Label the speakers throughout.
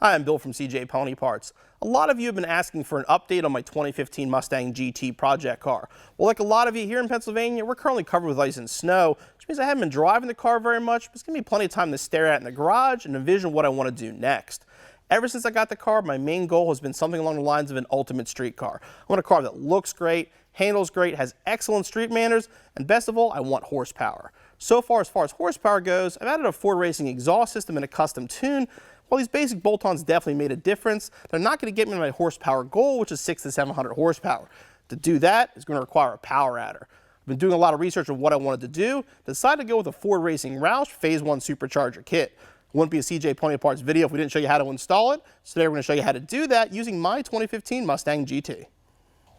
Speaker 1: Hi, I'm Bill from CJ Pony Parts. A lot of you have been asking for an update on my 2015 Mustang GT project car. Well, like a lot of you here in Pennsylvania, we're currently covered with ice and snow, which means I haven't been driving the car very much, but it's going to be plenty of time to stare at it in the garage and envision what I want to do next. Ever since I got the car, my main goal has been something along the lines of an ultimate street car. I want a car that looks great, handles great, has excellent street manners, and best of all, I want horsepower. So far as horsepower goes, I've added a Ford Racing exhaust system and a custom tune. While these basic bolt-ons definitely made a difference, they're not going to get me to my horsepower goal, which is 600 to 700 horsepower. To do that is going to require a power adder. I've been doing a lot of research on what I wanted to do, decided to go with a Ford Racing Roush Phase 1 Supercharger Kit. It wouldn't be a CJ Pony Parts video if we didn't show you how to install it, so today we're going to show you how to do that using my 2015 Mustang GT.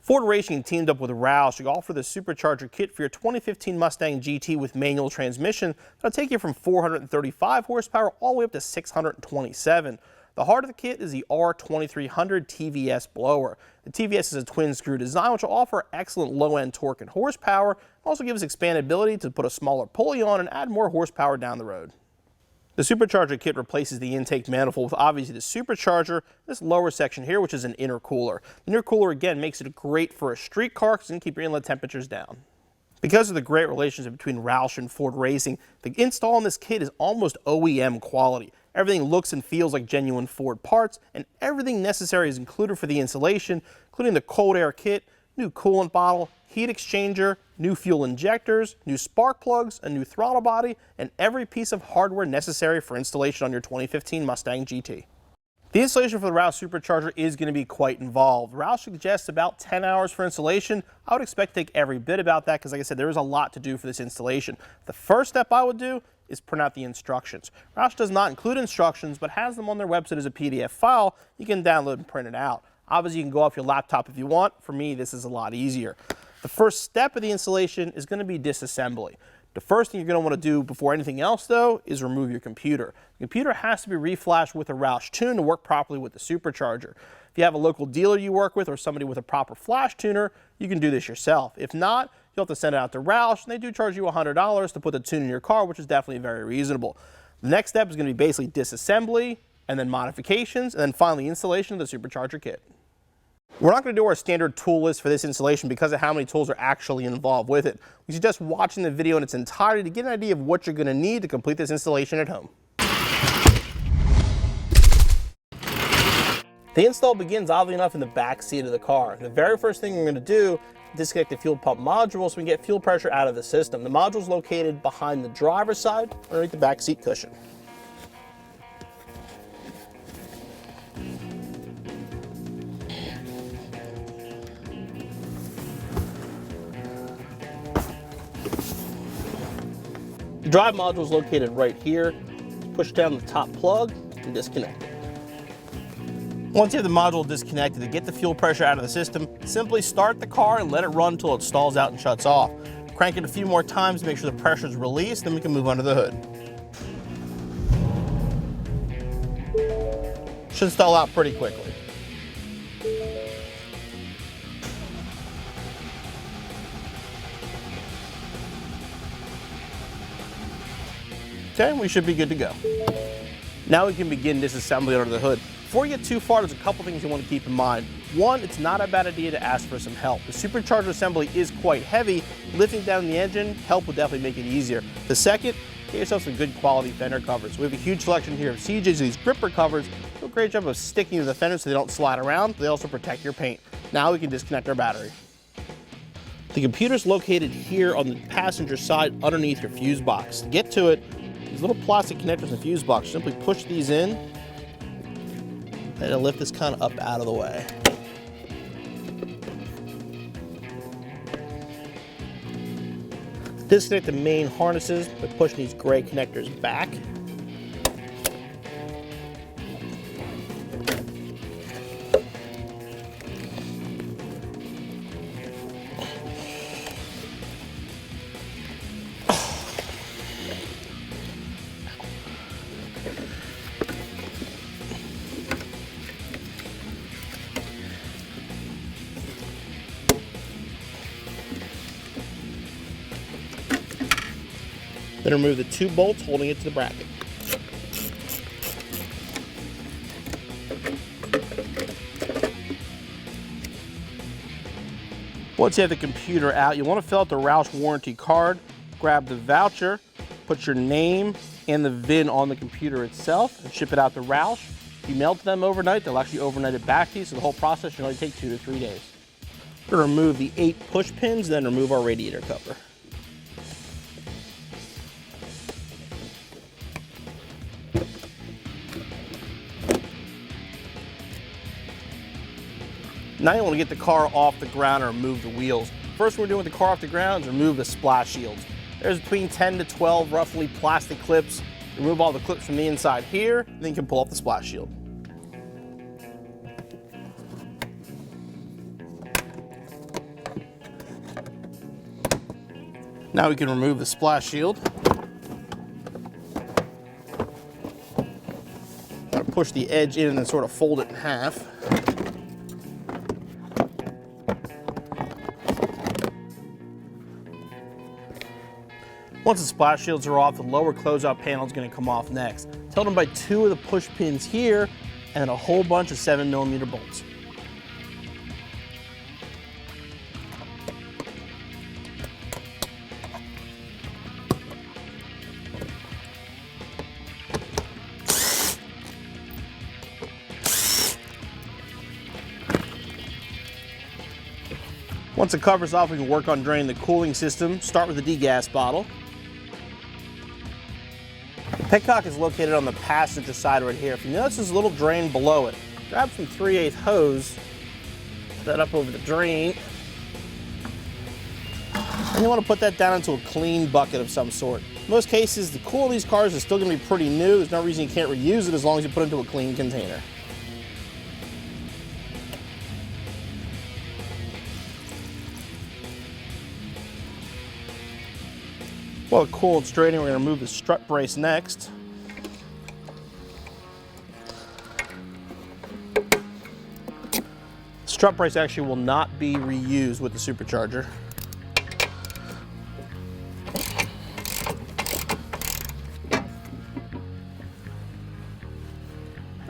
Speaker 1: Ford Racing teamed up with Roush to offer the Supercharger Kit for your 2015 Mustang GT with manual transmission that'll take you from 435 horsepower all the way up to 627. The heart of the kit is the R2300 TVS blower. The TVS is a twin screw design which will offer excellent low-end torque and horsepower, also gives expandability to put a smaller pulley on and add more horsepower down the road. The Supercharger Kit replaces the intake manifold with obviously the supercharger, this lower section here, which is an intercooler. The intercooler again makes it great for a street car because it can keep your inlet temperatures down. Because of the great relationship between Roush and Ford Racing, the install on this kit is almost OEM quality. Everything looks and feels like genuine Ford parts, and everything necessary is included for the installation, including the cold air kit, new coolant bottle, heat exchanger, new fuel injectors, new spark plugs, a new throttle body, and every piece of hardware necessary for installation on your 2015 Mustang GT. The installation for the Roush Supercharger is going to be quite involved. Roush suggests about 10 hours for installation. I would expect to take every bit about that because, like I said, there is a lot to do for this installation. The first step I would do is print out the instructions. Roush does not include instructions, but has them on their website as a PDF file. You can download and print it out. Obviously, you can go off your laptop if you want. For me, this is a lot easier. The first step of the installation is going to be disassembly. The first thing you're going to want to do before anything else, though, is remove your computer. The computer has to be reflashed with a Roush tune to work properly with the supercharger. If you have a local dealer you work with or somebody with a proper flash tuner, you can do this yourself. If not, you'll have to send it out to Roush, and they do charge you $100 to put the tune in your car, which is definitely very reasonable. The next step is going to be basically disassembly, and then modifications, and then finally installation of the Supercharger Kit. We're not going to do our standard tool list for this installation because of how many tools are actually involved with it. We suggest watching the video in its entirety to get an idea of what you're going to need to complete this installation at home. The install begins oddly enough in the back seat of the car. The very first thing we're going to do is disconnect the fuel pump module so we can get fuel pressure out of the system. The module is located behind the driver's side underneath the back seat cushion. The drive module is located right here. Push down the top plug and disconnect it. Once you have the module disconnected, to get the fuel pressure out of the system, simply start the car and let it run until it stalls out and shuts off. Crank it a few more times to make sure the pressure is released, then we can move under the hood. Should stall out pretty quickly. Okay, we should be good to go. Now we can begin disassembly under the hood. Before you get too far, there's a couple things you want to keep in mind. One, it's not a bad idea to ask for some help. The supercharger assembly is quite heavy. Lifting down the engine, help will definitely make it easier. The second, get yourself some good quality fender covers. We have a huge selection here of CJ's, these gripper covers. Do a great job of sticking to the fender so they don't slide around. They also protect your paint. Now we can disconnect our battery. The computer's located here on the passenger side underneath your fuse box. To get to it, these little plastic connectors in the fuse box, simply push these in and it'll lift this kind of up out of the way. Disconnect the main harnesses by pushing these gray connectors back. Then remove the two bolts holding it to the bracket. Once you have the computer out, you want to fill out the Roush warranty card, grab the voucher, put your name and the VIN on the computer itself, and ship it out to Roush. If you mail it to them overnight, they'll actually overnight it back to you, so the whole process should only take 2 to 3 days. We're going to remove the 8 push pins, then remove our radiator cover. Now you want to get the car off the ground and remove the wheels. First we're doing with the car off the ground is remove the splash shields. There's between 10 to 12 roughly plastic clips. Remove all the clips from the inside here, and then you can pull off the splash shield. Now we can remove the splash shield. Push the edge in and then sort of fold it in half. Once the splash shields are off, the lower closeout panel is going to come off next. It's held in by 2 of the push pins here and a whole bunch of 7mm bolts. Once the cover's off, we can work on draining the cooling system. Start with the degas bottle. The petcock is located on the passenger side right here. If you notice there's a little drain below it, grab some 3/8 hose, put that up over the drain, and you want to put that down into a clean bucket of some sort. In most cases, the cool in these cars is still going to be pretty new. There's no reason you can't reuse it as long as you put it into a clean container. While the coolant's draining, we're going to remove the strut brace next. The strut brace actually will not be reused with the Supercharger.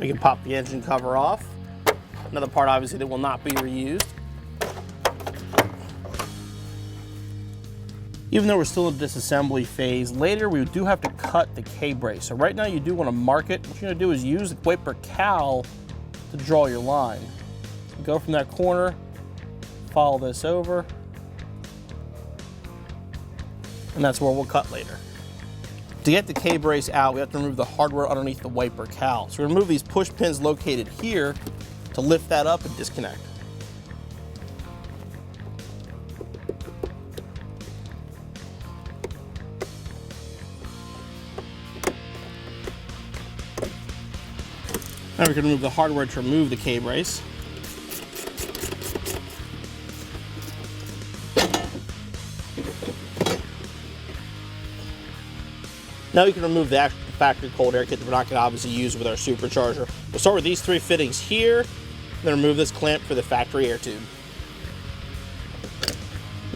Speaker 1: We can pop the engine cover off. Another part obviously that will not be reused. Even though we're still in the disassembly phase, later we do have to cut the K-brace. So right now you do want to mark it. What you're going to do is use the wiper cowl to draw your line. Go from that corner, follow this over, and that's where we'll cut later. To get the K-brace out, we have to remove the hardware underneath the wiper cowl. So we remove these push pins located here to lift that up and disconnect. Now we can remove the hardware to remove the K-brace. Now we can remove the actual factory cold air kit that we're not going to obviously use with our Supercharger. We'll start with these 3 fittings here, and then remove this clamp for the factory air tube.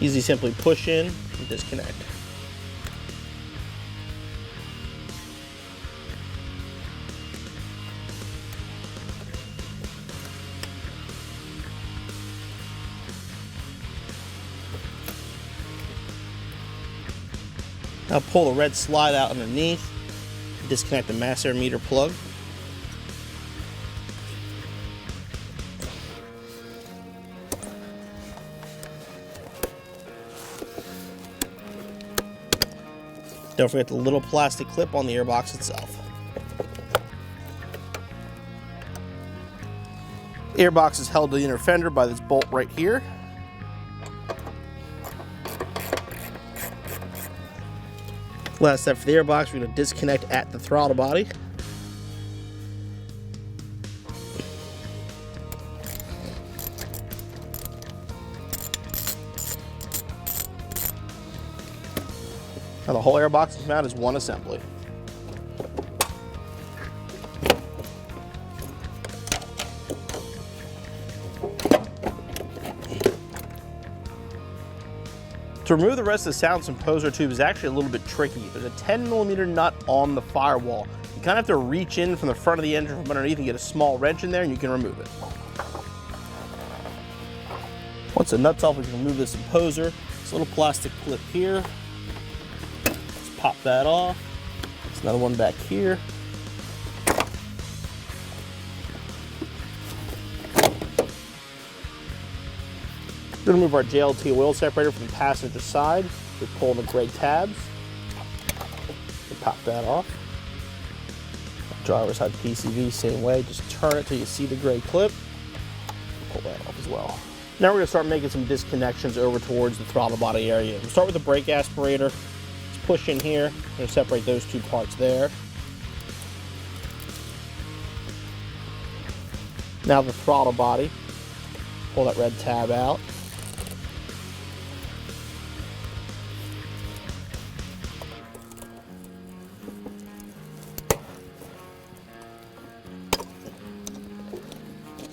Speaker 1: Easy, simply push in and disconnect. Now pull the red slide out underneath, disconnect the mass air meter plug. Don't forget the little plastic clip on the airbox itself. The airbox is held to the inner fender by this bolt right here. Last step for the airbox, we're going to disconnect at the throttle body. Now the whole airbox is mounted as one assembly. To remove the rest of the sound composer tube is actually a little bit tricky. There's a 10mm nut on the firewall. You kind of have to reach in from the front of the engine from underneath and get a small wrench in there and you can remove it. Once the nut's off, we can remove this imposer. This little plastic clip here. Just pop that off. There's another one back here. We're going to move our JLT oil separator from the passenger side. We pull the gray tabs. We pop that off. Driver's side PCV, same way. Just turn it till you see the gray clip. Pull that off as well. Now we're going to start making some disconnections over towards the throttle body area. We'll start with the brake aspirator. Let's push in here. We're going to separate those two parts there. Now the throttle body. Pull that red tab out.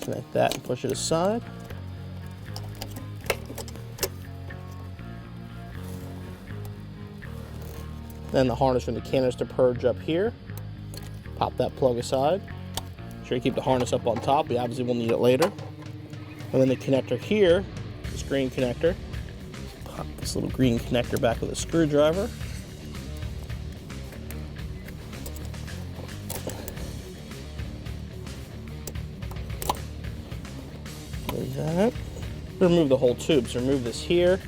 Speaker 1: Connect that and push it aside. Then the harness from the canister purge up here. Pop that plug aside. Make sure you keep the harness up on top. We obviously will need it later. And then the connector here, this green connector. Pop this little green connector back with a screwdriver. That. Remove the whole tube. So remove this here.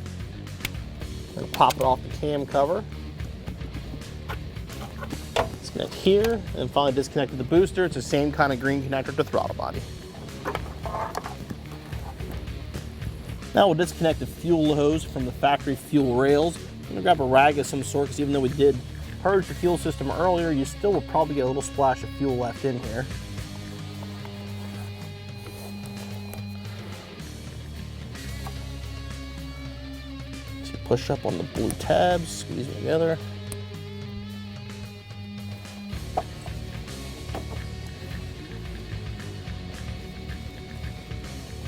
Speaker 1: And pop it off the cam cover. Disconnect here, and then finally disconnect the booster. It's the same kind of green connector to throttle body. Now we'll disconnect the fuel hose from the factory fuel rails. I'm going to grab a rag of some sort, because even though we did purge the fuel system earlier, you still will probably get a little splash of fuel left in here. Push up on the blue tabs, squeeze them together.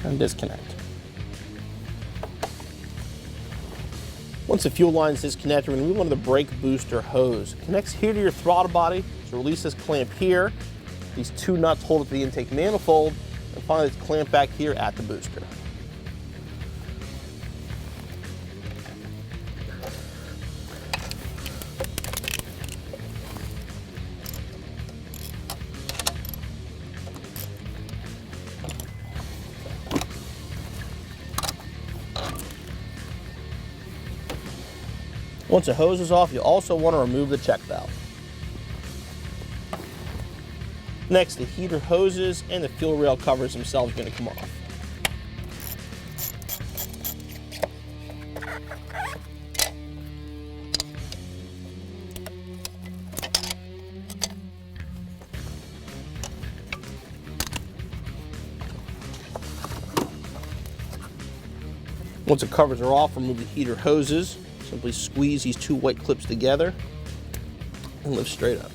Speaker 1: And disconnect. Once the fuel line is disconnected, we're going to move on to the brake booster hose. It connects here to your throttle body. So release this clamp here. These two nuts hold it to the intake manifold. And finally, it's clamped back here at the booster. Once the hose is off, you also want to remove the check valve. Next, the heater hoses and the fuel rail covers themselves are going to come off. Once the covers are off, remove the heater hoses. Simply squeeze these two white clips together and lift straight up.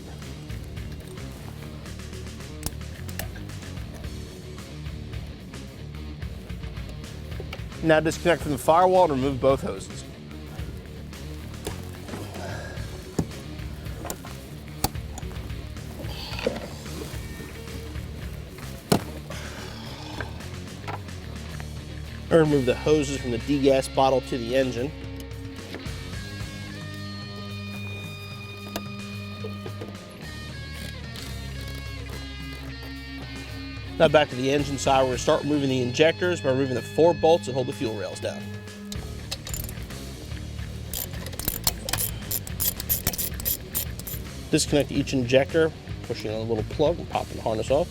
Speaker 1: Now disconnect from the firewall and remove both hoses. And remove the hoses from the degas bottle to the engine. Now back to the engine side, we're going to start removing the injectors by removing the 4 bolts that hold the fuel rails down. Disconnect each injector, pushing on a little plug and popping the harness off.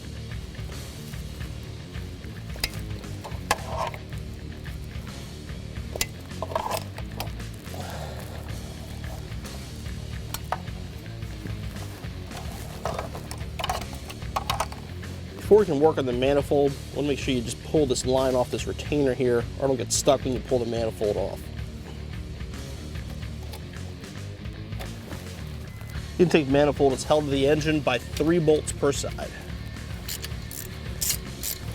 Speaker 1: Before we can work on the manifold, I want to make sure you just pull this line off this retainer here, or it'll get stuck when you pull the manifold off. The intake manifold is held to the engine by 3 bolts per side.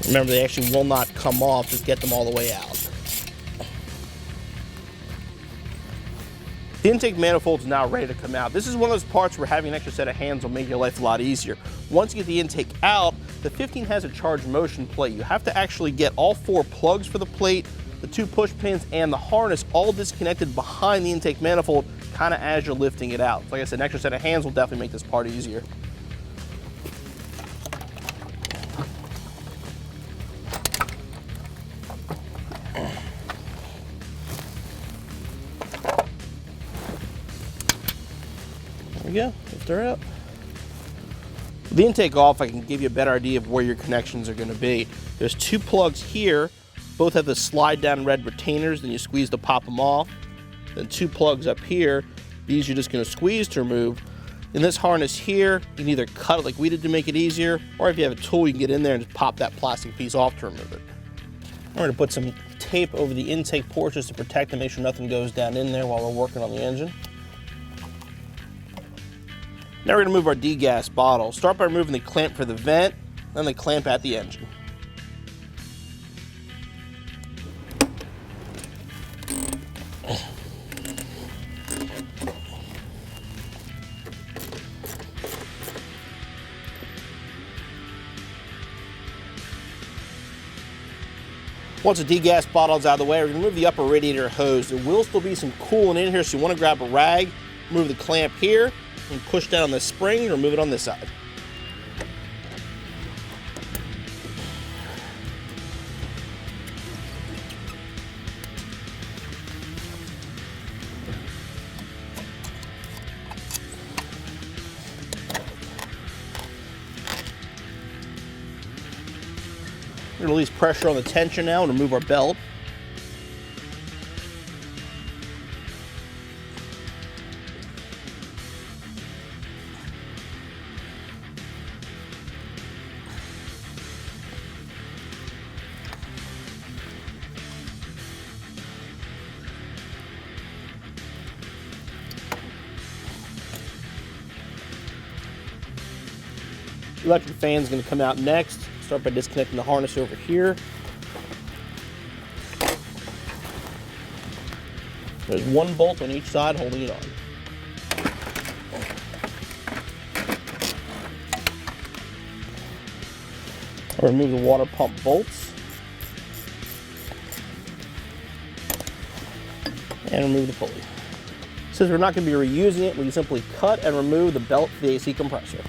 Speaker 1: Remember, they actually will not come off, just get them all the way out. The intake manifold is now ready to come out. This is one of those parts where having an extra set of hands will make your life a lot easier. Once you get the intake out, the 15 has a charged motion plate. You have to actually get all 4 plugs for the plate, the 2 push pins, and the harness all disconnected behind the intake manifold, kind of as you're lifting it out. So like I said, an extra set of hands will definitely make this part easier. There we go, lift her out. With the intake off, I can give you a better idea of where your connections are going to be. There's 2 plugs here. Both have the slide down red retainers, then you squeeze to pop them off. Then 2 plugs up here. These you're just going to squeeze to remove. In this harness here, you can either cut it like we did to make it easier, or if you have a tool, you can get in there and just pop that plastic piece off to remove it. We're going to put some tape over the intake ports to protect and make sure nothing goes down in there while we're working on the engine. Now we're going to move our degas bottle. Start by removing the clamp for the vent, then the clamp at the engine. Once the degas bottle is out of the way, we're going to remove the upper radiator hose. There will still be some coolant in here, so you want to grab a rag, remove the clamp here, and push down on the spring and remove it on this side. We're going to release pressure on the tension now and remove our belt. The electric fan is going to come out next. Start by disconnecting the harness over here. There's 1 bolt on each side holding it on. I'll remove the water pump bolts and remove the pulley. Since we're not going to be reusing it, we can simply cut and remove the belt for the AC compressor.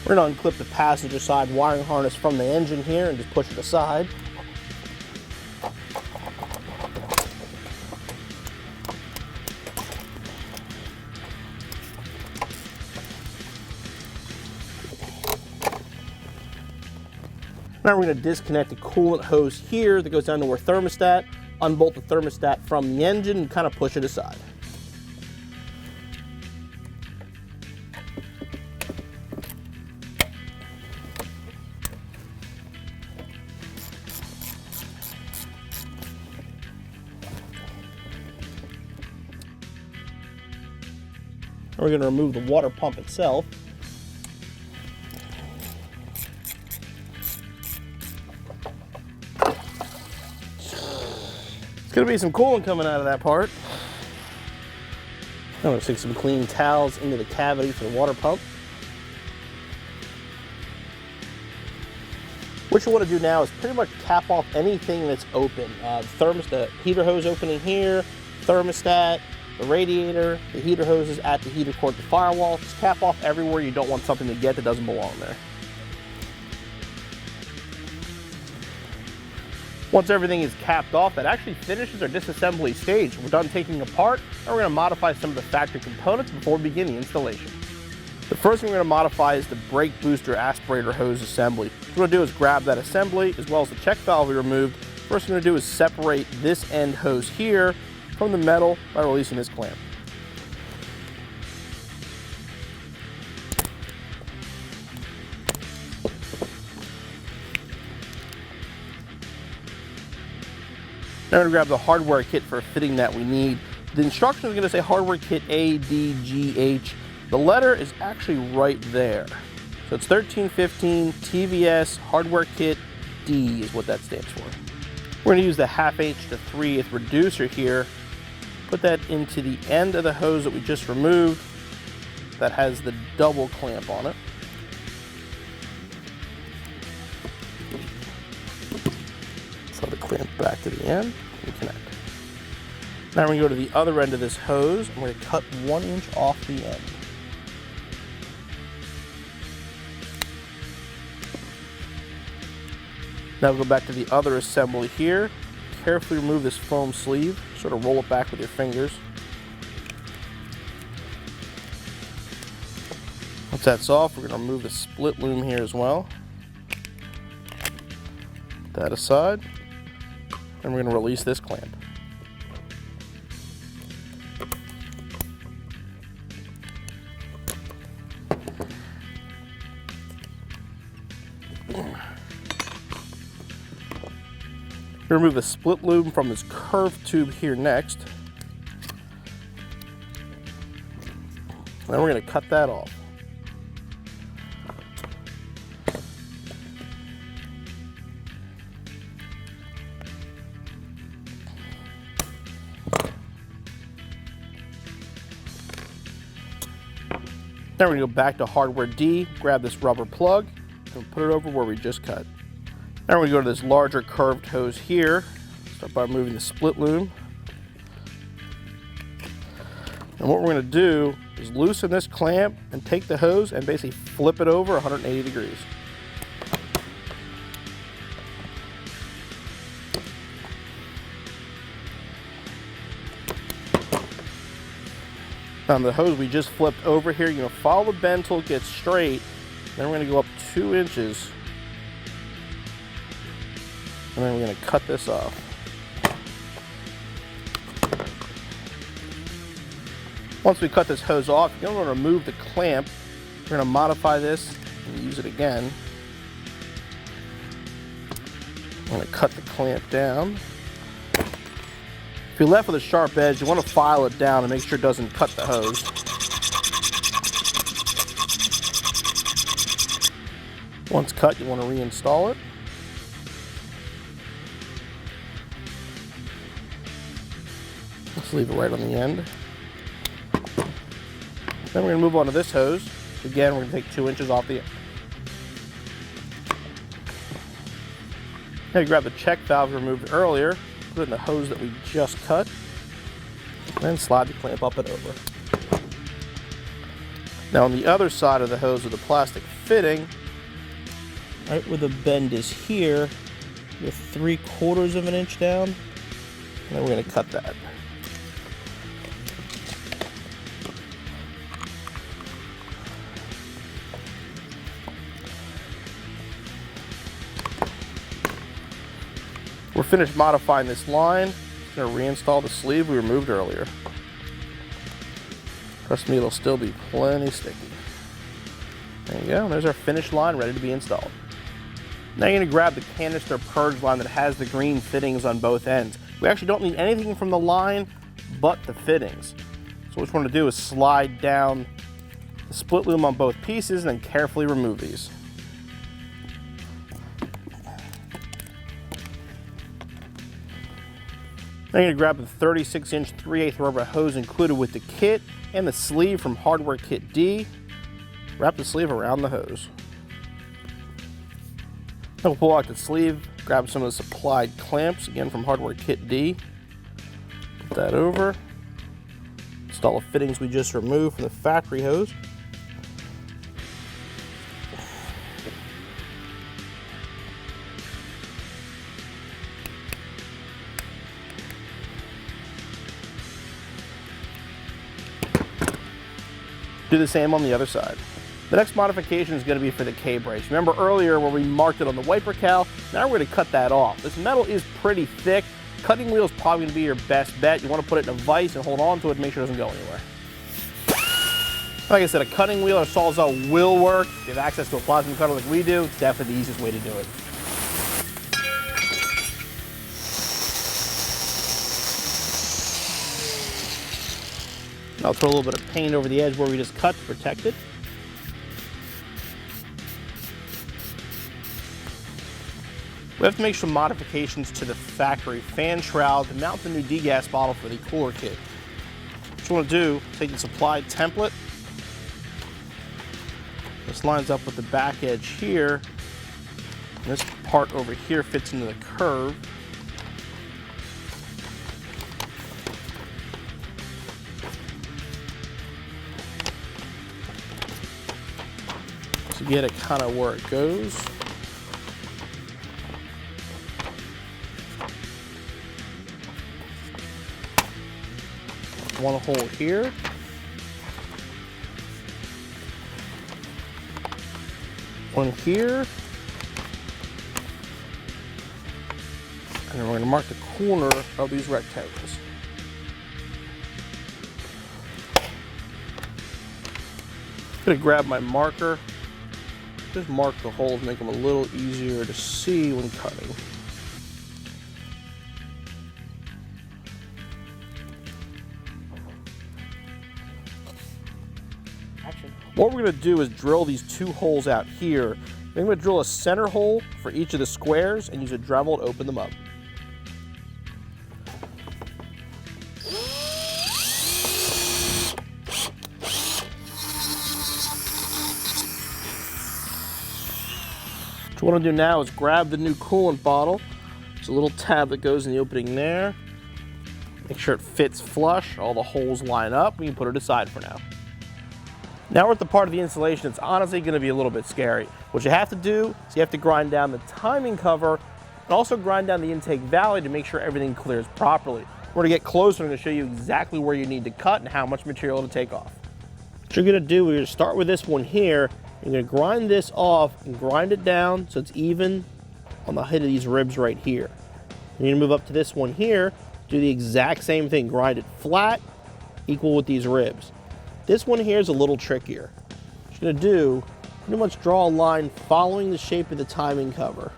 Speaker 1: We're going to unclip the passenger side wiring harness from the engine here and just push it aside. Now we're going to disconnect the coolant hose here that goes down to our thermostat, unbolt the thermostat from the engine, and kind of push it aside. We're going to remove the water pump itself. There's going to be some coolant coming out of that part. I'm going to stick some clean towels into the cavity for the water pump. What you want to do now is pretty much cap off anything that's open. The heater hose opening here, thermostat, the radiator, the heater hoses at the heater cord, the firewall. Just cap off everywhere you don't want something to get that doesn't belong there. Once everything is capped off, that actually finishes our disassembly stage. We're done taking apart, and we're going to modify some of the factory components before we begin the installation. The first thing we're going to modify is the brake booster aspirator hose assembly. What we're going to do is grab that assembly as well as the check valve we removed. First thing we're going to do is separate this end hose here from the metal by releasing this clamp. Now we're going to grab the hardware kit for a fitting that we need. The instructions are going to say hardware kit A, D, G, H. The letter is actually right there. So it's 1315 TVS hardware kit D is what that stands for. We're going to use the 1/2 to 3/8 reducer here. Put that into the end of the hose that we just removed that has the double clamp on it. Clamp back to the end and connect. Now we're going to go to the other end of this hose, and we're going to cut 1 inch off the end. Now we'll go back to the other assembly here. Carefully remove this foam sleeve, sort of roll it back with your fingers. Once that's off, we're going to remove the split loom here as well. Put that aside, and we're going to release this clamp. Remove the split loom from this curved tube here next. Then we're going to cut that off. Now we're going to go back to hardware D, grab this rubber plug, and put it over where we just cut. Now we're going to go to this larger curved hose here. Start by removing the split loom. And what we're going to do is loosen this clamp and take the hose and basically flip it over 180 degrees. Now the hose we just flipped over here, you're going to follow the bend till it gets straight. Then we're going to go up 2 inches. And then we're going to cut this off. Once we cut this hose off, you're going to remove the clamp. We're going to modify this and use it again. I'm going to cut the clamp down. If you're left with a sharp edge, you want to file it down and make sure it doesn't cut the hose. Once cut, you want to reinstall it. Let's leave it right on the end. Then we're going to move on to this hose. Again, we're going to take 2 inches off the end. Now you grab the check valve we removed earlier, put it in the hose that we just cut, and then slide the clamp up and over. Now on the other side of the hose with the plastic fitting, right where the bend is here, you're 3/4 of an inch down, and then we're going to cut that. We're finished modifying this line. I'm going to reinstall the sleeve we removed earlier. Trust me, it'll still be plenty sticky. There you go. There's our finished line ready to be installed. Now you're going to grab the canister purge line that has the green fittings on both ends. We actually don't need anything from the line but the fittings. So what we want to do is slide down the split loom on both pieces and then carefully remove these. Now you're going to grab the 36-inch 3/8 rubber hose included with the kit and the sleeve from Hardware Kit D. Wrap the sleeve around the hose. Then we'll pull out the sleeve, grab some of the supplied clamps, again from Hardware Kit D. Put that over. Install the fittings we just removed from the factory hose. Do the same on the other side. The next modification is going to be for the K-brace. Remember earlier where we marked it on the wiper cowl? Now we're going to cut that off. This metal is pretty thick. Cutting wheel is probably going to be your best bet. You want to put it in a vise and hold on to it to make sure it doesn't go anywhere. Like I said, a cutting wheel or Sawzall will work. If you have access to a plasma cutter like we do, it's definitely the easiest way to do it. I'll throw a little bit of paint over the edge where we just cut to protect it. We have to make some modifications to the factory fan shroud to mount the new degas bottle for the cooler kit. What you want to do, take the supplied template. This lines up with the back edge here. And this part over here fits into the curve. to get it kind of where it goes. One hole here. One here. And then we're going to mark the corner of these rectangles. I'm going to grab my marker, just mark the holes, make them a little easier to see when cutting. What we're going to do is drill these 2 holes out here. Then we're going to drill a center hole for each of the squares and use a Dremel to open them up. What I want to do now is grab the new coolant bottle. There's a little tab that goes in the opening there. Make sure it fits flush, all the holes line up. We can put it aside for now. Now we're at the part of the installation that's honestly going to be a little bit scary. What you have to do is you have to grind down the timing cover and also grind down the intake valley to make sure everything clears properly. We're going to get closer and I'm going to show you exactly where you need to cut and how much material to take off. What you're going to do, we're going to start with this one here. You're going to grind this off and grind it down so it's even on the height of these ribs right here. You're going to move up to this one here, do the exact same thing, grind it flat, equal with these ribs. This one here is a little trickier. What you're going to do, pretty much draw a line following the shape of the timing cover.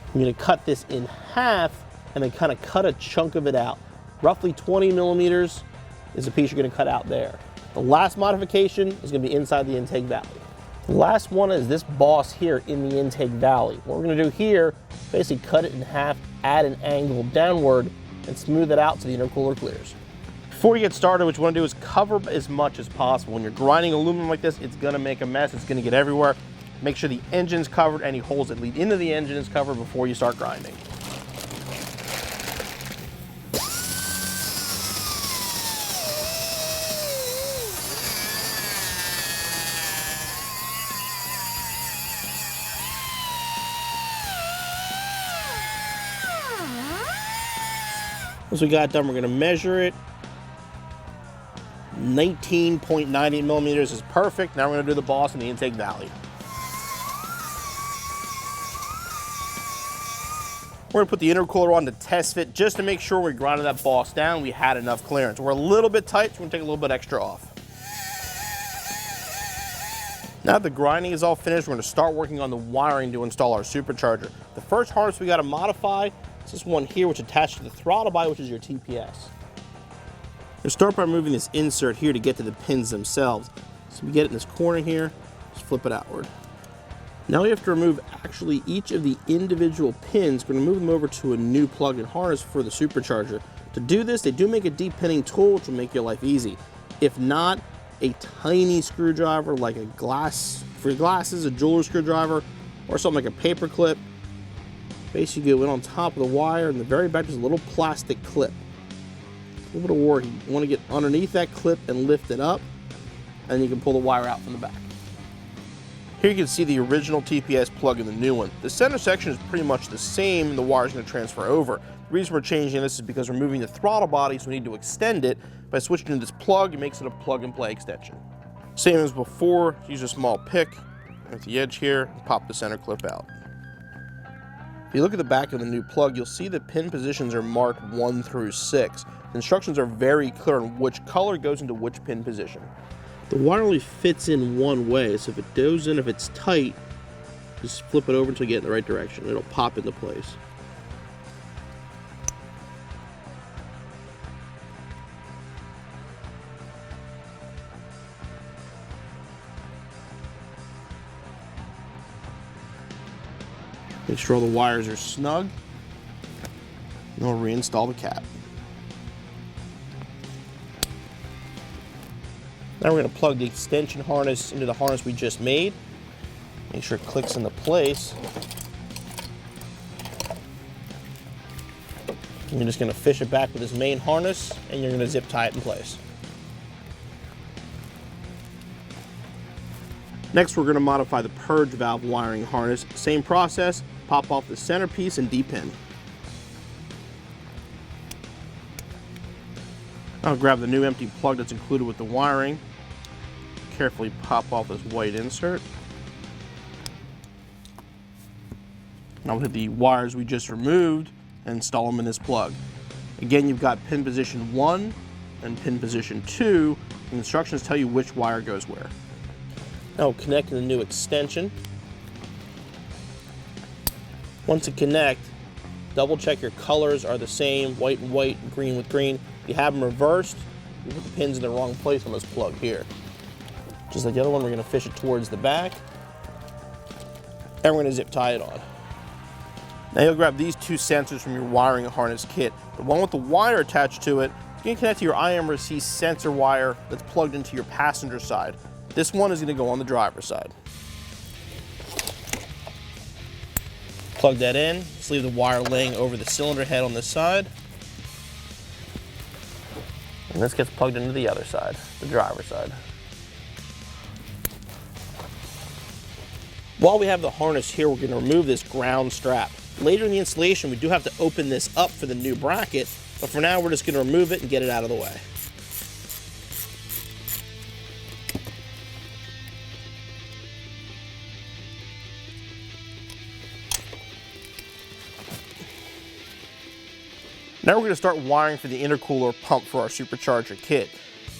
Speaker 1: I'm going to cut this in half and then kind of cut a chunk of it out. Roughly 20 millimeters is the piece you're going to cut out there. The last modification is going to be inside the intake valley. The last one is this boss here in the intake valley. What we're going to do here, basically cut it in half, add an angle downward, and smooth it out so the intercooler clears. Before you get started, what you want to do is cover as much as possible. When you're grinding aluminum like this, it's going to make a mess. It's going to get everywhere. Make sure the engine's covered, any holes that lead into the engine is covered before you start grinding. Once we got it done, we're going to measure it. 19.98 millimeters is perfect. Now we're going to do the boss in the intake valley. We're going to put the intercooler on to test fit just to make sure we grinded that boss down. We had enough clearance. We're a little bit tight, so we're going to take a little bit extra off. Now that the grinding is all finished, we're going to start working on the wiring to install our supercharger. The first harness we got to modify is this one here, which is attached to the throttle body, which is your TPS. We're going to start by removing this insert here to get to the pins themselves. So we get it in this corner here, just flip it outward. Now we have to remove actually each of the individual pins. We're going to move them over to a new plug-in harness for the supercharger. To do this, they do make a deep pinning tool, which will make your life easy. If not, a tiny screwdriver like a glass, for your glasses, a jeweler's screwdriver, or something like a paper clip. Basically go in on top of the wire, and the very back there's a little plastic clip. A little bit of work. You want to get underneath that clip and lift it up, and you can pull the wire out from the back. Here you can see the original TPS plug in the new one. The center section is pretty much the same, and the wire is going to transfer over. The reason we're changing this is because we're moving the throttle body, so we need to extend it. By switching to this plug, it makes it a plug-and-play extension. Same as before, use a small pick at the edge here, and pop the center clip out. If you look at the back of the new plug, you'll see the pin positions are marked 1 through 6. The instructions are very clear on which color goes into which pin position. The wire only fits in one way, so if it goes in, if it's tight, just flip it over until you get in the right direction. It'll pop into place. Make sure all the wires are snug, and we'll reinstall the cap. Now we're going to plug the extension harness into the harness we just made. Make sure it clicks into place. And you're just going to fish it back with this main harness, and you're going to zip tie it in place. Next, we're going to modify the purge valve wiring harness. Same process, pop off the centerpiece and D-pin. I'll grab the new empty plug that's included with the wiring. Carefully pop off this white insert. Now we'll hit the wires we just removed and install them in this plug. Again, you've got pin position 1 and pin position 2. The instructions tell you which wire goes where. Now we'll connect the new extension. Once it connects, double check your colors are the same, white and white, green with green. If you have them reversed, you put the pins in the wrong place on this plug here. Just like the other one, we're going to fish it towards the back, and we're going to zip tie it on. Now you'll grab these two sensors from your wiring harness kit. The one with the wire attached to it is going to connect to your IMRC sensor wire that's plugged into your passenger side. This one is going to go on the driver's side. Plug that in, just leave the wire laying over the cylinder head on this side. And this gets plugged into the other side, the driver's side. While we have the harness here, we're going to remove this ground strap. Later in the installation, we do have to open this up for the new bracket, but for now, we're just going to remove it and get it out of the way. Now we're going to start wiring for the intercooler pump for our Supercharger kit.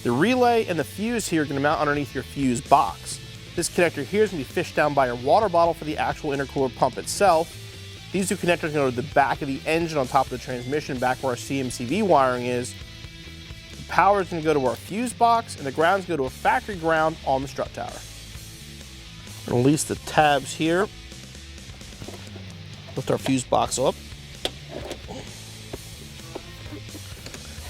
Speaker 1: The relay and the fuse here are going to mount underneath your fuse box. This connector here is going to be fished down by your water bottle for the actual intercooler pump itself. These two connectors go to the back of the engine on top of the transmission, back where our CMCV wiring is. The power is going to go to our fuse box, and the grounds go to a factory ground on the strut tower. Release the tabs here. Lift our fuse box up.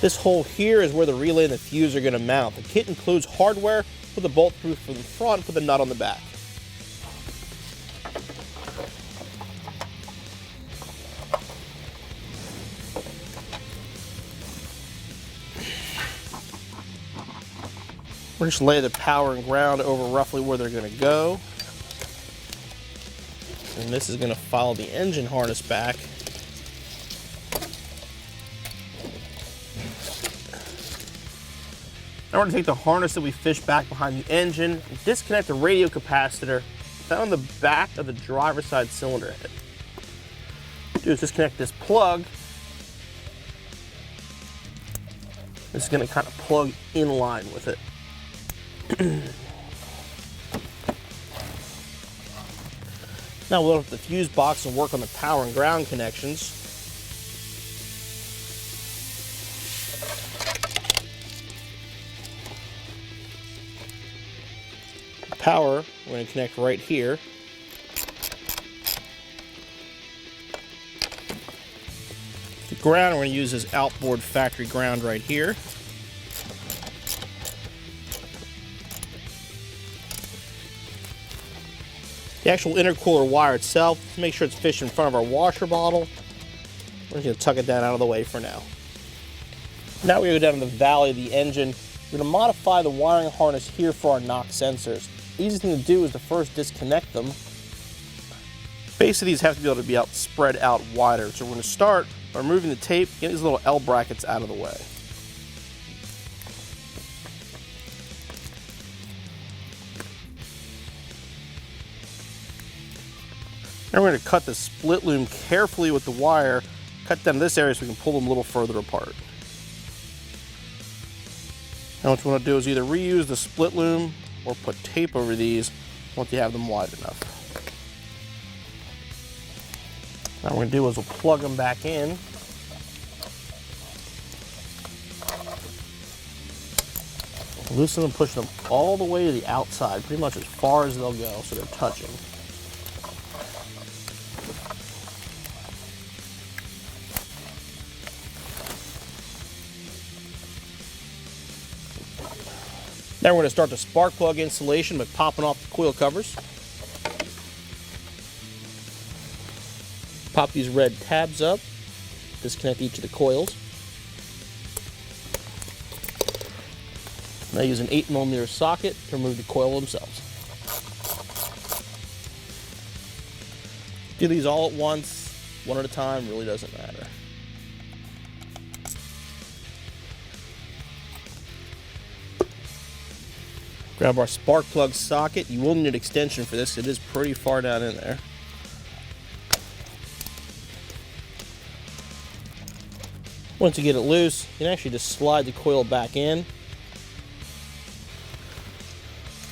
Speaker 1: This hole here is where the relay and the fuse are going to mount. The kit includes hardware with a bolt proof from the front with a nut on the back. We'll just lay the power and ground over roughly where they're going to go. And this is going to follow the engine harness back. Now we're going to take the harness that we fished back behind the engine and disconnect the radio capacitor found on the back of the driver's side cylinder head. What we'll do is disconnect this plug. This is going to kind of plug in line with it. Now we'll open up the fuse box and work on the power and ground connections. Power, we're going to connect right here. The ground we're going to use is outboard factory ground right here. The actual intercooler wire itself, make sure it's fished in front of our washer bottle. We're just going to tuck it down out of the way for now. Now we're going to go down to the valley of the engine. We're going to modify the wiring harness here for our knock sensors. The easiest thing to do is to first disconnect them. Base of these have to be able to be spread out wider. So we're going to start by removing the tape, get these little L brackets out of the way. Now we're going to cut the split loom carefully with the wire, cut down this area so we can pull them a little further apart. Now what you want to do is either reuse the split loom or put tape over these once you have them wide enough. Now what we're going to do is we'll plug them back in. Loosen them, push them all the way to the outside, pretty much as far as they'll go so they're touching. Now we're going to start the spark plug installation by popping off the coil covers. Pop these red tabs up, disconnect each of the coils. Now use an 8mm socket to remove the coil themselves. Do these all at once, one at a time, really doesn't matter. Grab our spark plug socket. You will need an extension for this. It is pretty far down in there. Once you get it loose, you can actually just slide the coil back in.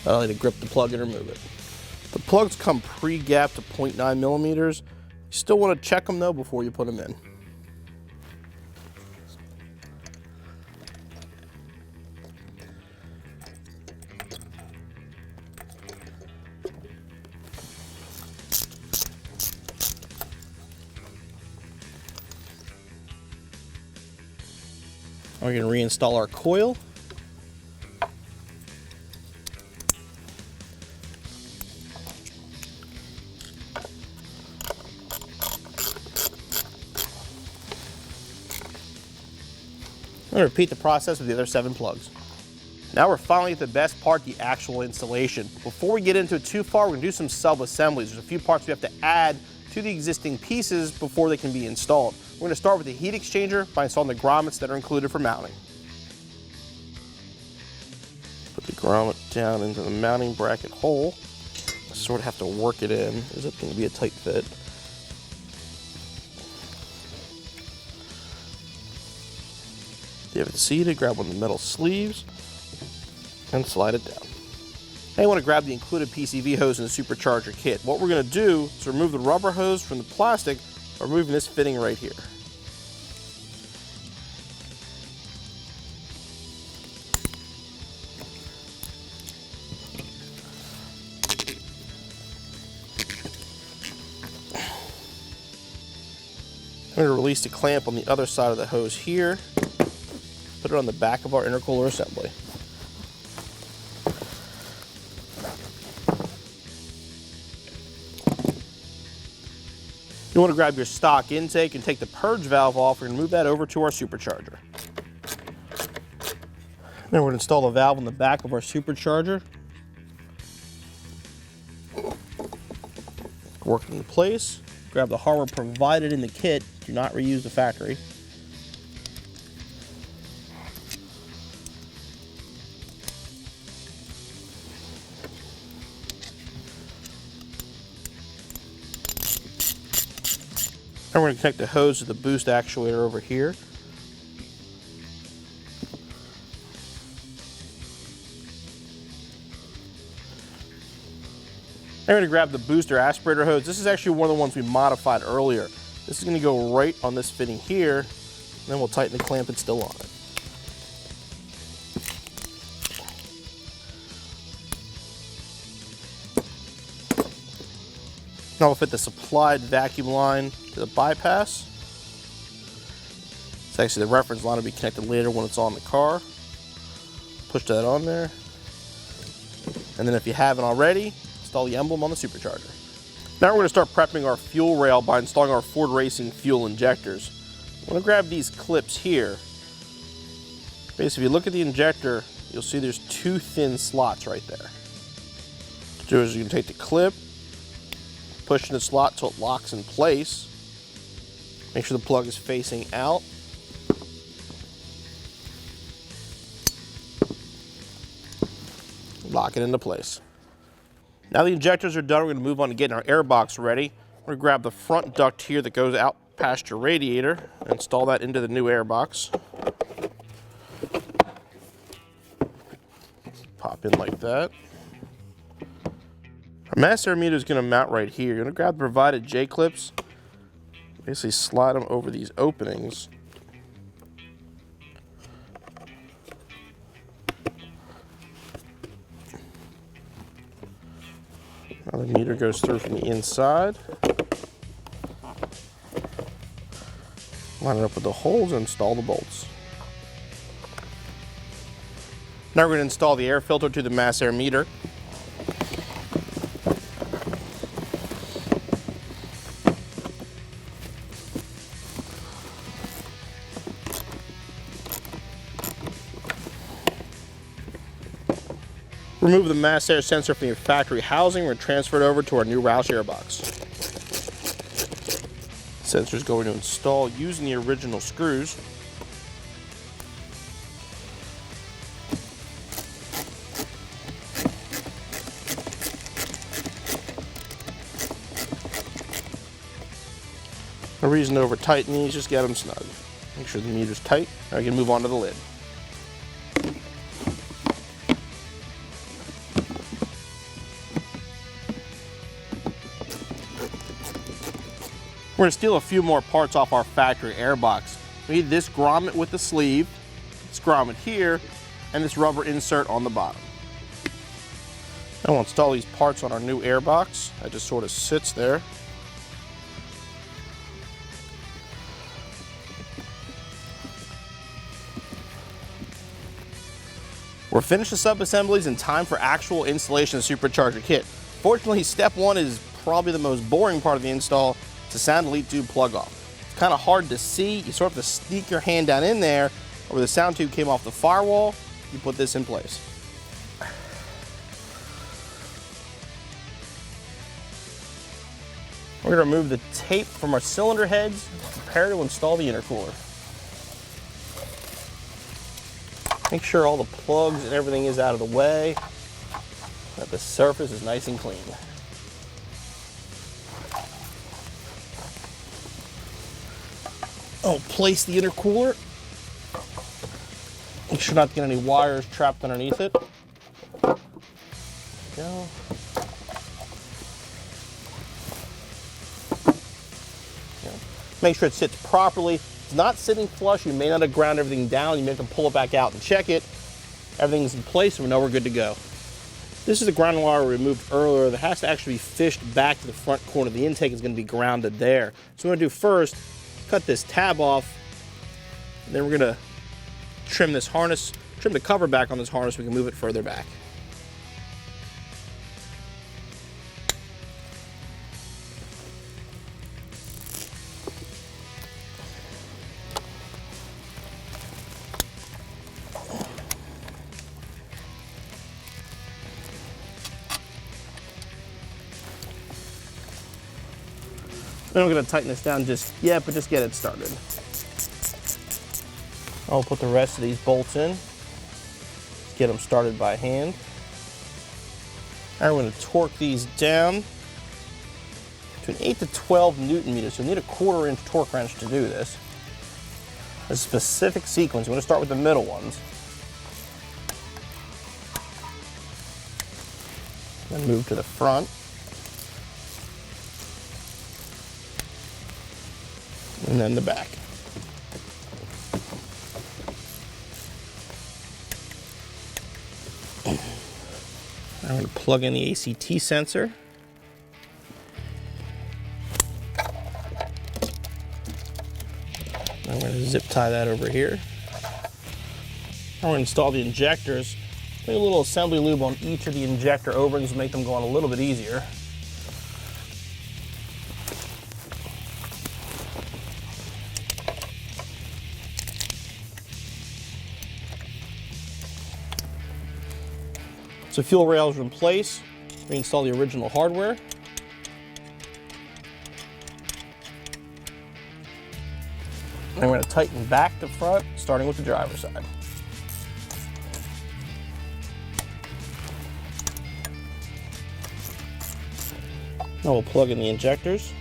Speaker 1: That'll need to grip the plug and remove it. The plugs come pre-gapped to 0.9 millimeters. You still want to check them though before you put them in. We're going to reinstall our coil. I'm going to repeat the process with the other 7 plugs. Now we're finally at the best part, the actual installation. Before we get into it too far, we're going to do some sub-assemblies. There's a few parts we have to add to the existing pieces before they can be installed. We're going to start with the heat exchanger by installing the grommets that are included for mounting. Put the grommet down into the mounting bracket hole. I sort of have to work it in. Is it going to be a tight fit? If you have it seated, grab one of the metal sleeves and slide it down. Now you want to grab the included PCV hose in the Supercharger kit. What we're going to do is remove the rubber hose from the plastic by removing this fitting right here. I'm going to release the clamp on the other side of the hose here. Put it on the back of our intercooler assembly. You want to grab your stock intake and take the purge valve off. We're going to move that over to our supercharger. Then we're going to install the valve on the back of our supercharger. Work it in place. Grab the hardware provided in the kit. Do not reuse the factory. And we're going to connect the hose to the boost actuator over here. I'm going to grab the booster aspirator hose. This is actually one of the ones we modified earlier. This is going to go right on this fitting here, and then we'll tighten the clamp it's still on it. Now we'll fit the supplied vacuum line to the bypass. It's actually the reference line will be connected later when it's on the car. Push that on there. And then if you haven't already, install the emblem on the supercharger. Now we're going to start prepping our fuel rail by installing our Ford Racing fuel injectors. I'm going to grab these clips here. Basically, if you look at the injector, you'll see there's 2 thin slots right there. What you do is you can take the clip, push in the slot till it locks in place. Make sure the plug is facing out. Lock it into place. Now the injectors are done, we're going to move on to getting our air box ready. We're going to grab the front duct here that goes out past your radiator and install that into the new air box. Pop in like that. Our mass air meter is going to mount right here. You're going to grab the provided J-clips, basically slide them over these openings. Now the meter goes through from the inside. Line it up with the holes and install the bolts. Now we're going to install the air filter to the mass air meter. Remove the mass air sensor from your factory housing and transfer it over to our new Roush air box. Sensor is going to install using the original screws. No reason to over tighten these, just get them snug. Make sure the meter's tight. Now I can move on to the lid. We're going to steal a few more parts off our factory airbox. We need this grommet with the sleeve, this grommet here, and this rubber insert on the bottom. Now we'll install these parts on our new airbox. That just sort of sits there. We're finished the sub-assemblies and time for actual installation of the Supercharger kit. Fortunately, step one is probably the most boring part of the install. It's a sound delete tube plug off. It's kind of hard to see. You sort of have to sneak your hand down in there, or where the sound tube came off the firewall, you put this in place. We're going to remove the tape from our cylinder heads and prepare to install the intercooler. Make sure all the plugs and everything is out of the way, that the surface is nice and clean. I'll place the intercooler. Make sure not to get any wires trapped underneath it. There we go. Make sure it sits properly. If it's not sitting flush, you may not have ground everything down. You may have to pull it back out and check it. Everything's in place and we know we're good to go. This is the ground wire we removed earlier that has to actually be fished back to the front corner. The intake is going to be grounded there. So what I'm going to do first, cut this tab off, and then we're going to trim this harness, trim the cover back on this harness so we can move it further back. Then we're going to tighten this down just yet, but just get it started. I'll put the rest of these bolts in, get them started by hand. Now we're going to torque these down to an 8 to 12 Newton meters. So you need a 1/4 inch torque wrench to do this. A specific sequence. You want to start with the middle ones. Then move to the front. And then the back. I'm going to plug in the ACT sensor. I'm going to zip tie that over here. I'm going to install the injectors. Put a little assembly lube on each of the injector O-rings to make them go on a little bit easier. So fuel rails are in place. Reinstall the original hardware. And we're going to tighten back to front, starting with the driver's side. Now we'll plug in the injectors.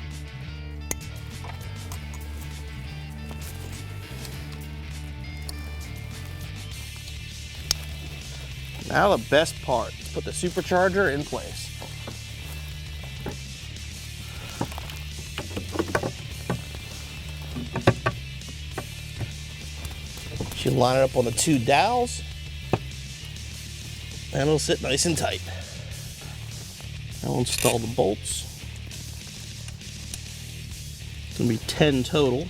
Speaker 1: Now the best part, let's put the supercharger in place. You line it up on the 2 dowels, and it'll sit nice and tight. Now we'll install the bolts. It's going to be 10 total.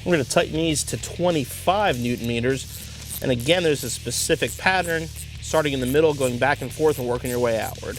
Speaker 1: We're going to tighten these to 25 Newton meters. And again, there's a specific pattern, starting in the middle, going back and forth, and working your way outward.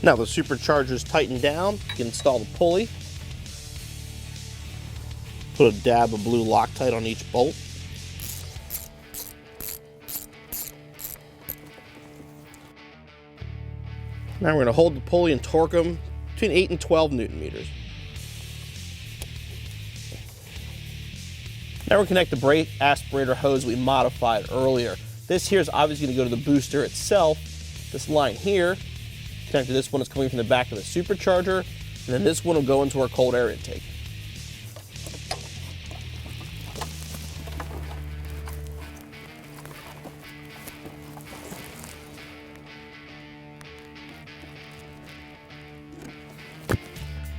Speaker 1: Now the supercharger is tightened down, you can install the pulley. Put a dab of blue Loctite on each bolt. Now we're going to hold the pulley and torque them between 8 and 12 Newton meters. Now we're going to connect the brake aspirator hose we modified earlier. This here is obviously going to go to the booster itself. This line here, connected to this one, is coming from the back of the supercharger, and then this one will go into our cold air intake.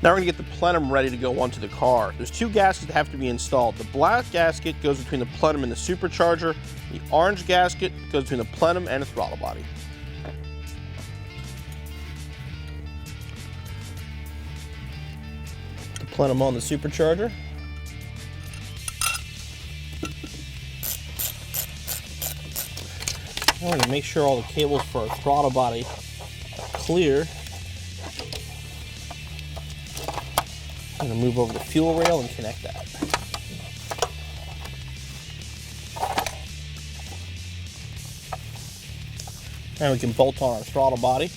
Speaker 1: Now we're going to get the plenum ready to go onto the car. There's two gaskets that have to be installed. The black gasket goes between the plenum and the supercharger. The orange gasket goes between the plenum and the throttle body. The plenum on the supercharger. Now we're going to make sure all the cables for our throttle body are clear. I'm going to move over the fuel rail and connect that. Now we can bolt on our throttle body.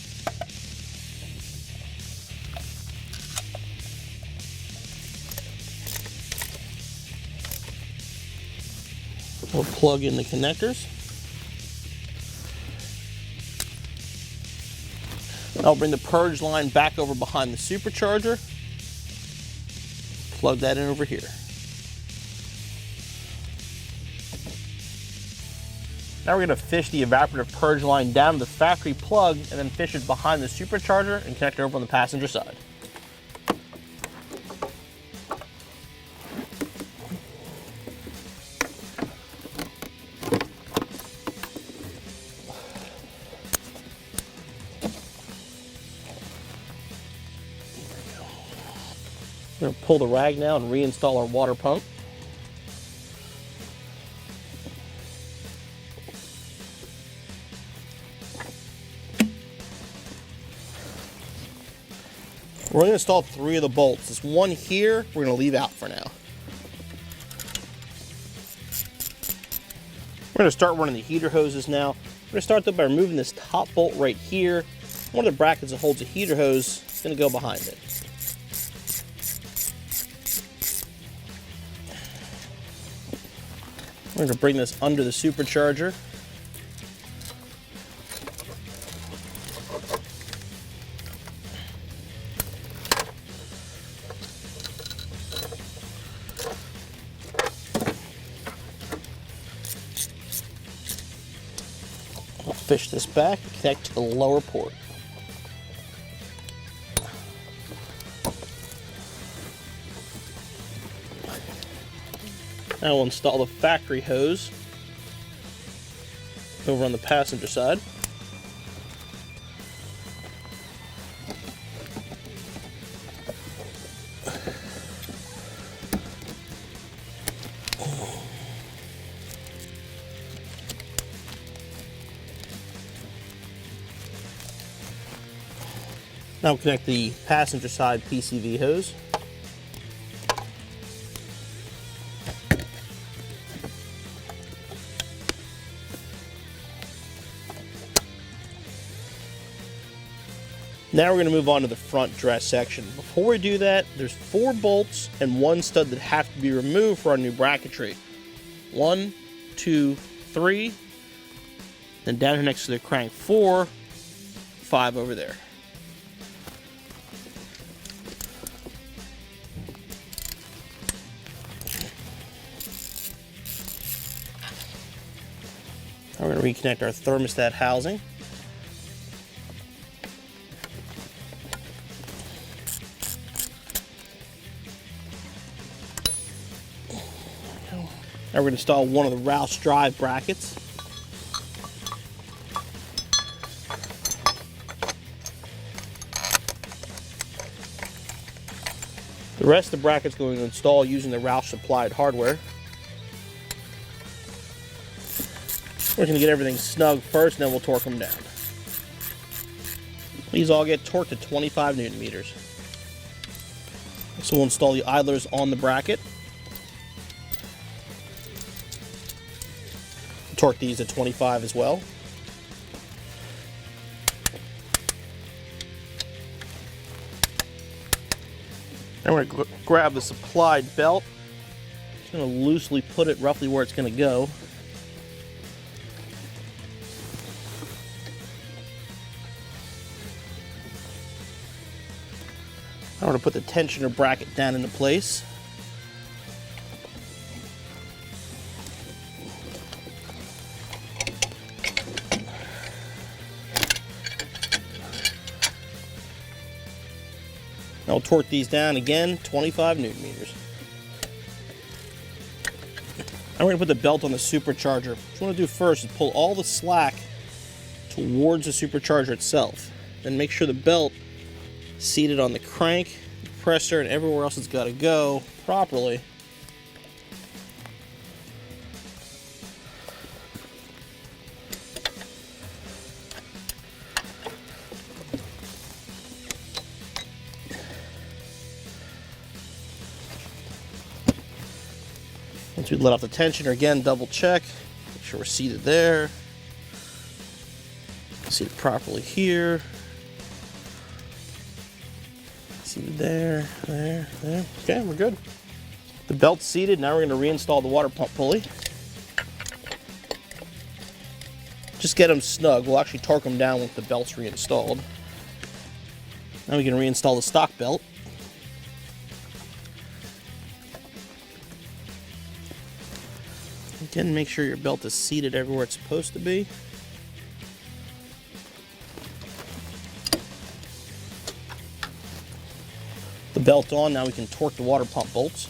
Speaker 1: We'll plug in the connectors. I'll bring the purge line back over behind the supercharger. Plug that in over here. Now we're going to fish the evaporative purge line down to the factory plug and then fish it behind the supercharger and connect it over on the passenger side. We're going to pull the rag now and reinstall our water pump. We're going to install 3 of the bolts. This one here, we're going to leave out for now. We're going to start running the heater hoses now. We're going to start by removing this top bolt right here. One of the brackets that holds the heater hose is going to go behind it. We're going to bring this under the supercharger. We'll fish this back and connect to the lower port. Now we'll install the factory hose over on the passenger side. Now we'll connect the passenger side PCV hose. Now we're going to move on to the front dress section. Before we do that, there's 4 bolts and 1 stud that have to be removed for our new bracketry. 1, 2, 3, then down here next to the crank 4, 5 over there. Now we're going to reconnect our thermostat housing. Now we're going to install one of the Roush drive brackets. The rest of the bracket's going to install using the Roush supplied hardware. We're going to get everything snug first, and then we'll torque them down. These all get torqued to 25 Newton meters. So we'll install the idlers on the bracket. Torque these to 25 as well. Then we're going to grab the supplied belt. Just going to loosely put it roughly where it's going to go. I'm going to put the tensioner bracket down into place. Now we'll torque these down again, 25 Newton meters. Now we're going to put the belt on the supercharger. What you want to do first is pull all the slack towards the supercharger itself. Then make sure the belt is seated on the crank, the compressor, and everywhere else it's got to go properly. Once we let off the tensioner, again, double check. Make sure we're seated there. Seated properly here. Seated there, there, there. Okay, we're good. The belt's seated. Now we're going to reinstall the water pump pulley. Just get them snug. We'll actually torque them down once the belt's reinstalled. Now we can reinstall the stock belt. Again, make sure your belt is seated everywhere it's supposed to be. The belt on, now we can torque the water pump bolts.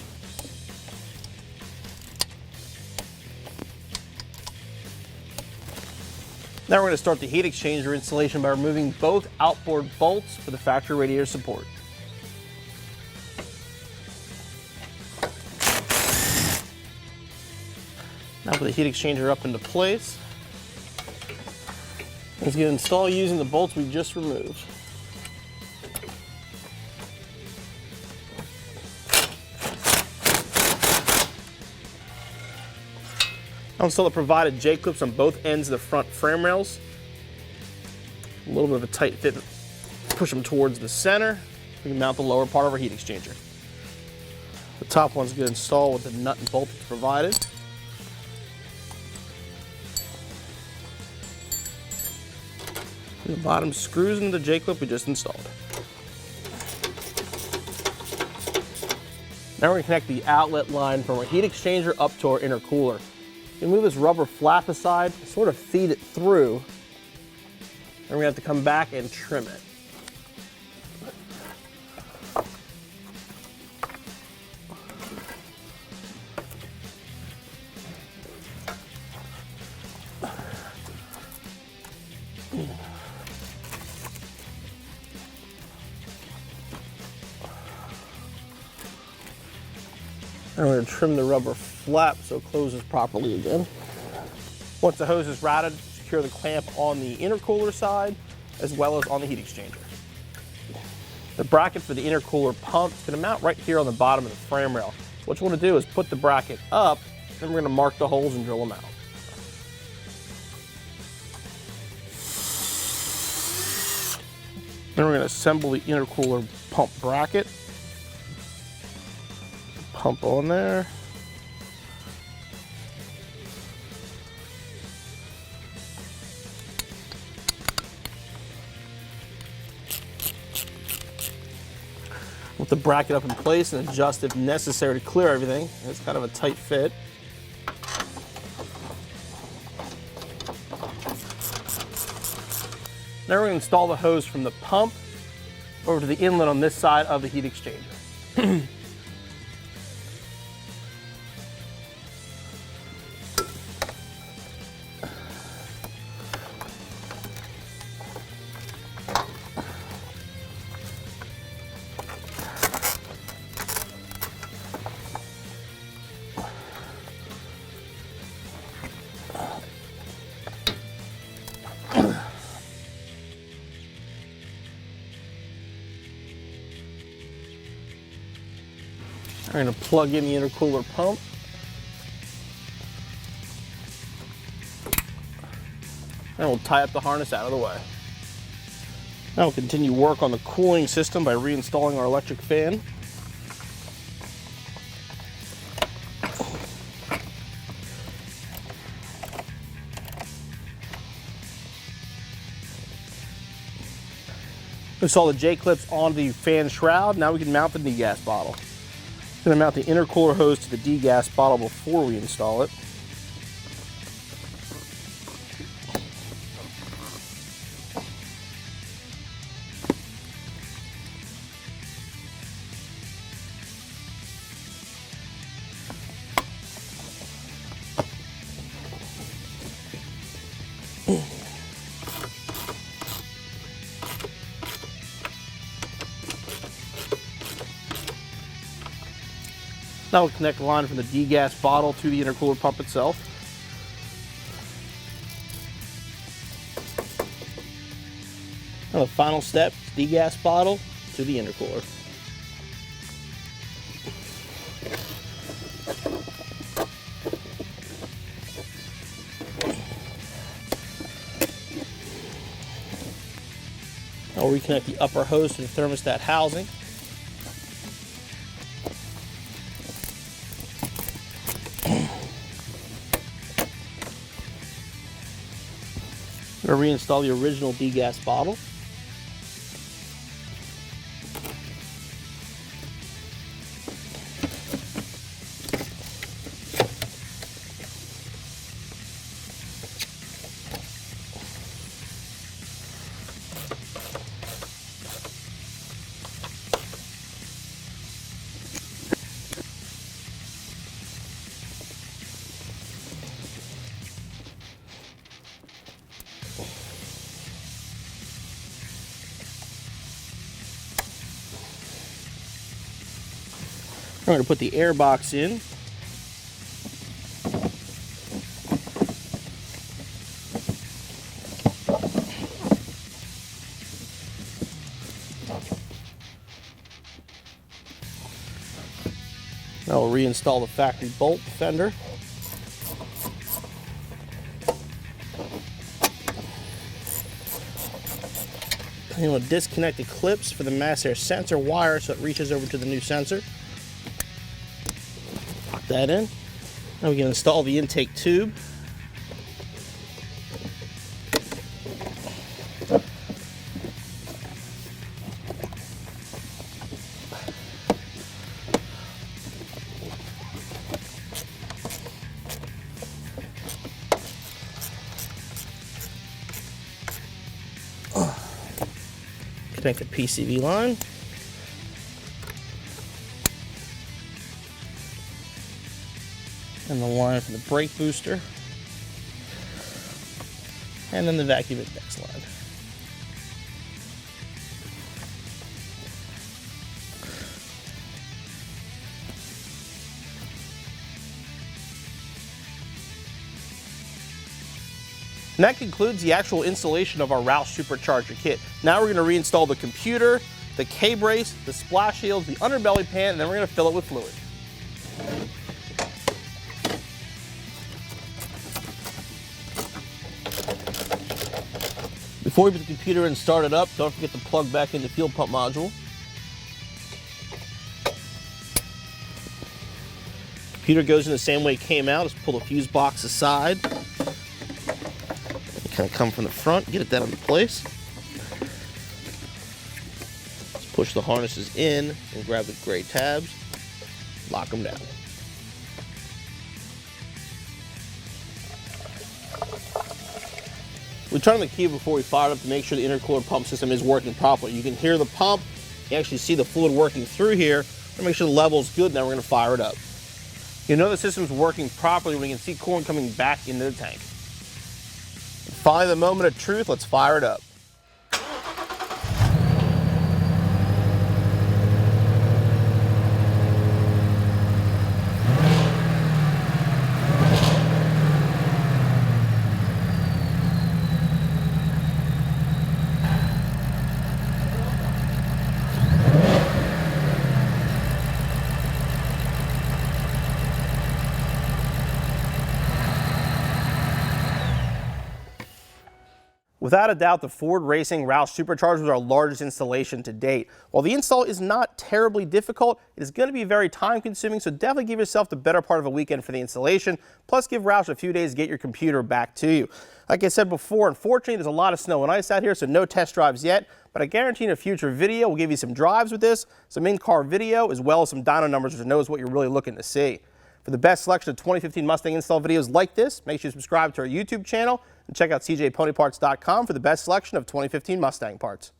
Speaker 1: Now we're going to start the heat exchanger installation by removing both outboard bolts for the factory radiator support. Now put the heat exchanger up into place. It's going to install using the bolts we just removed. I'll install the provided J-clips on both ends of the front frame rails. A little bit of a tight fit. Push them towards the center. We can mount the lower part of our heat exchanger. The top one's going to install with the nut and bolt that's provided. And the bottom screws into the J-clip we just installed. Now we're going to connect the outlet line from our heat exchanger up to our intercooler. You can move this rubber flap aside, sort of feed it through, and we're going to have to come back and trim it. And we're going to trim the rubber flap so it closes properly again. Once the hose is routed, secure the clamp on the intercooler side as well as on the heat exchanger. The bracket for the intercooler pump is going to mount right here on the bottom of the frame rail. What you want to do is put the bracket up, then we're going to mark the holes and drill them out. Then we're going to assemble the intercooler pump bracket. Pump on there. With the bracket up in place and adjust if necessary to clear everything. It's kind of a tight fit. Now we're going to install the hose from the pump over to the inlet on this side of the heat exchanger. We're going to plug in the intercooler pump. And we'll tie up the harness out of the way. Now we'll continue work on the cooling system by reinstalling our electric fan. Install the J-clips on the fan shroud. Now we can mount the degas bottle. I'm going to mount the intercooler hose to the degas bottle before we install it. Now we'll connect the line from the degas bottle to the intercooler pump itself. Now the final step, degas bottle to the intercooler. Now we'll reconnect the upper hose to the thermostat housing. I'm going to reinstall the original degas bottle. I'm going to put the air box in. Now we'll reinstall the factory bolt fender. And we'll disconnect the clips for the mass air sensor wire so it reaches over to the new sensor. That in. Now we can install the intake tube. Connect the PCV line. And the line for the brake booster, and then the vacuum index line. And that concludes the actual installation of our Roush Supercharger kit. Now we're going to reinstall the computer, the K-brace, the splash shields, the underbelly pan, and then we're going to fill it with fluid. Before we put the computer in and start it up, don't forget to plug back in the fuel pump module. Computer goes in the same way it came out. Just pull the fuse box aside. Kind of come from the front, get it down into place. Just push the harnesses in and grab the gray tabs. Lock them down. We turned on the key before we fired up to make sure the intercooler pump system is working properly. You can hear the pump, you actually see the fluid working through here. To make sure the level is good, now we're going to fire it up. You know the system's working properly when you can see coolant coming back into the tank. Finally, the moment of truth, let's fire it up. Without a doubt, the Ford Racing Roush Supercharger was our largest installation to date. While the install is not terribly difficult, it is going to be very time consuming, so definitely give yourself the better part of a weekend for the installation, plus give Roush a few days to get your computer back to you. Like I said before, unfortunately there's a lot of snow and ice out here, so no test drives yet, but I guarantee in a future video we'll give you some drives with this, some in-car video, as well as some dyno numbers to know what you're really looking to see. For the best selection of 2015 Mustang install videos like this, make sure you subscribe to our YouTube channel and check out cjponyparts.com for the best selection of 2015 Mustang parts.